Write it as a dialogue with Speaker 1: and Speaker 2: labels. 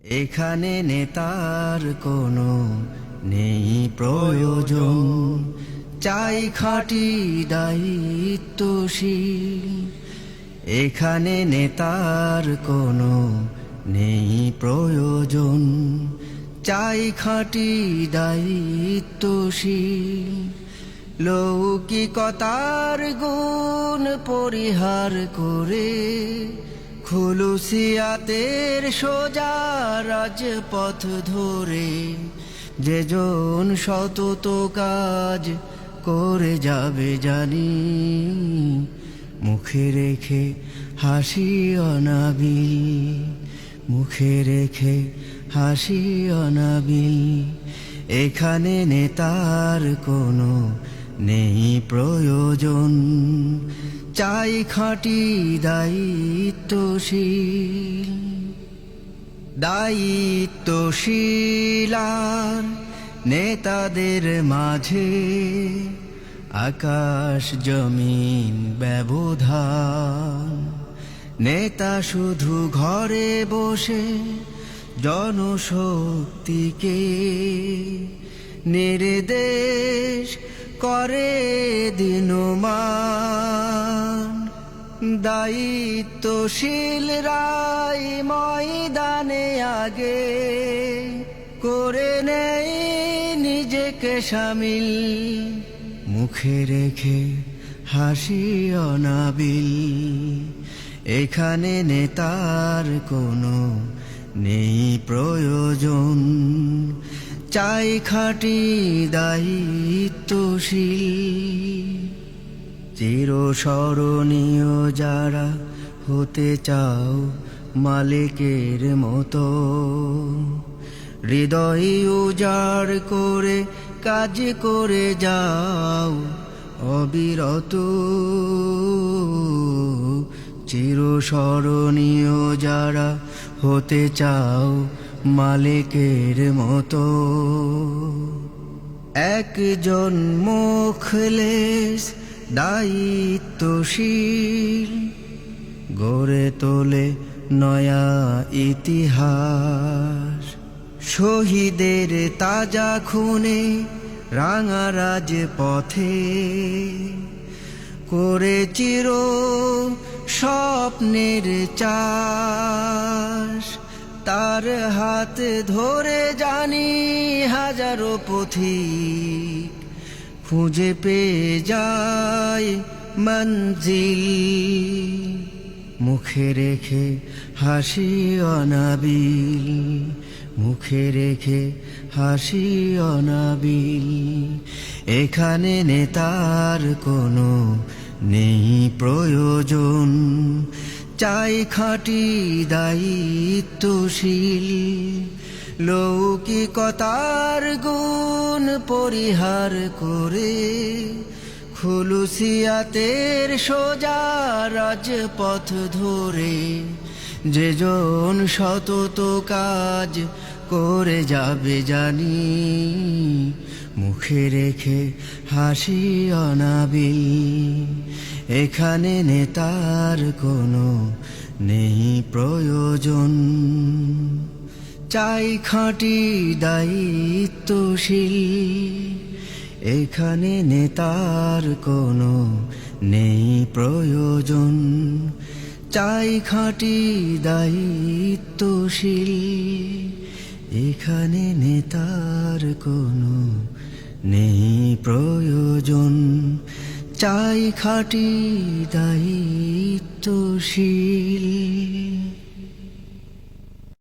Speaker 1: এখানে নেতার কোনো নেই প্রয়োজন, চাই খাঁটি দায়িত্বশীল। এখানে নেতার কোনো নেই প্রয়োজন, চাই খাঁটি দায়িত্বশীল। লৌকিকতার গুণ পরিহার করে খুলুসিয়াতের সোজা রাজপথ ধরে যেজন সতত কাজ করে যাবে জানি, মুখে রেখে হাসি অনাবিল, মুখে রেখে হাসি অনাবিল। এখানে নেতার কোনো নেই প্রয়োজন, চাই খাঁটি দায়িত্বশীল। দায়িত্বশীল আর নেতাদের মাঝে আকাশ জমিন ব্যবধান। নেতা শুধু ঘরে বসে জনশক্তিকে নির্দেশ করে দিনমান। দায়িত্বশীল রাই ময়দানে আগে করে নেই নিজেকে শামিল, মুখে রেখে হাসি অনাবিল। এখানে নেতার কোনো নেই প্রয়োজন, চাই খাঁটি দায়িত্বশীল। চিরস্মরণীয় যারা হতে চাও মালিকের মতো, হৃদয় উজাড় করে কাজ করে যাও অবিরত। চিরস্মরণীয় যারা হতে চাও মালিকের মতো, একজন মুখলেস দায়িত্বশীল গড়ে তোলে নয়া ইতিহাস। শহীদের তাজা খুনে রাঙা রাজপথে করে চির স্বপ্নের চাষ। তার হাত ধরে জানি হাজারো পথিক খুঁজে পেয়ে যায় মঞ্জিল, মুখে রেখে হাসি অনাবিল, মুখে রেখে হাসি অনাবিল। এখানে নেতার কোনো নেই প্রয়োজন, চাই খাঁটি দায়িত্বশীল। লৌকিকতার গুণ পরিহার করে খুলুসিয়াতের সোজা রাজপথ ধরে যেজন সতত কাজ করে যাবে জানি, মুখে রেখে হাসি অনাবিল। এখানে নেতার কোনো নেই প্রয়োজন, চাই খাঁটি দায়িত্বশীল। এখানে নেতার কোনো নেই প্রয়োজন, চাই খাঁটি দায়িত্বশীল। এখানে নেতার কোনো নেই প্রয়োজন, চাই খাঁটি দায়িত্বশীল।